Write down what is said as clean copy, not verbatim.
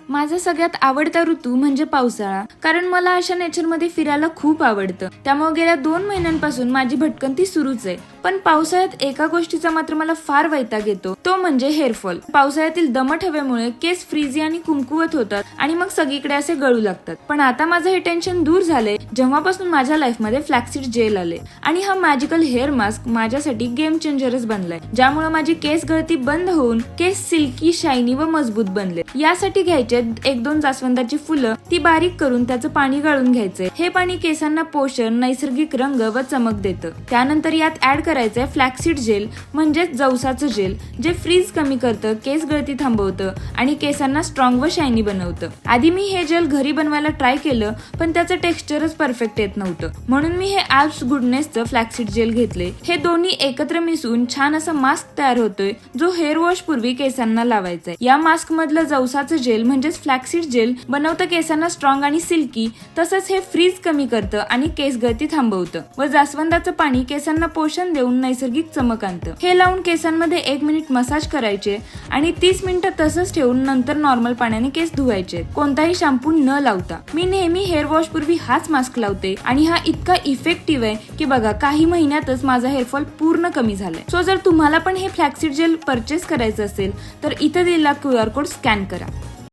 माझा सगळ्यात आवडता ऋतू म्हणजे पावसाळा, कारण मला अशा नेचरमध्ये फिरायला खूप आवडतं. त्यामुळे गेल्या 2 महिन्यांपासून माझी भटकंती सुरूच आहे. पण पावसाळ्यात एका गोष्टीचा मात्र मला फार वैताग येतो, तो म्हणजे हेअरफॉल. पावसाळ्यातील दमट हवेमुळे केस फ्रीजी आणि कुमकुवत होतात आणि मग सगळीकडे असे गळू लागतात. पण आता माझं हे टेन्शन दूर झालंय जेव्हापासून माझ्या लाईफमध्ये फ्लॅक्सीड जेल आले आणि हा मॅजिकल हेअर मास्क माझ्यासाठी गेम चेंजरच बनलाय, ज्यामुळे माझी केस गळती बंद होऊन केस सिल्की, शायनी व मजबूत बनले. यासाठी घ्यायचे 1-2 जास्वंदाची फुलं, ती बारीक करून त्याचं पाणी गाळून घ्यायचंय. हे पाणी केसांना पोषण, नैसर्गिक रंग व चमक देतं. त्यानंतर यात ऍड करायचंय फ्लॅक्सीड जेल म्हणजेच जवसाचं जेल, जे फ्रीज कमी करतं, केस गळती थांबवतं आणि केसांना स्ट्रॉंग व शायनी बनवतं. आधी मी हे जेल घरी बनवायला ट्राय केलं, पण त्याचं टेक्स्चरच परफेक्ट येत नव्हतं. म्हणून मी हे ॲल्प्स गुडनेसचं फ्लॅक्सीड जेल घेतले. हे दोन्ही एकत्र मिसळून छान असा मास्क तयार होतोय, जो हेअर वॉश पूर्वी केसांना लावायचा आहे. या मास्क मधलं जवसाचं जेल म्हणजेच फ्लॅक्सीड जेल बनवतं केसांना स्ट्रॉंग आणि सिल्की, तसंच हे फ्रीज कमी करतं आणि केस गळती थांबवतं व जास्वंदाचं पाणी केसांना पोषण देऊन नैसर्गिक चमक आणतं. हे लावून केसांमध्ये 1 मिनिट मसाज करायचे आणि 30 मिनिटं तसंच ठेवून नंतर नॉर्मल पाण्याने केस धुवायचे, कोणताही शॅम्पू न लावता. मी नेहमी हेअर वॉश पूर्वी हाच मास्क लावते आणि हा इतका इफेक्टिव्ह आहे की बघा, काही महिन्यातच माझा हेअरफॉल पूर्ण कमी झालाय. सो जर तुम्हाला पण हे फ्लॅक्सीड जेल परचेस करायचं असेल तर इथे दिलेला QR कोड स्कॅन करा.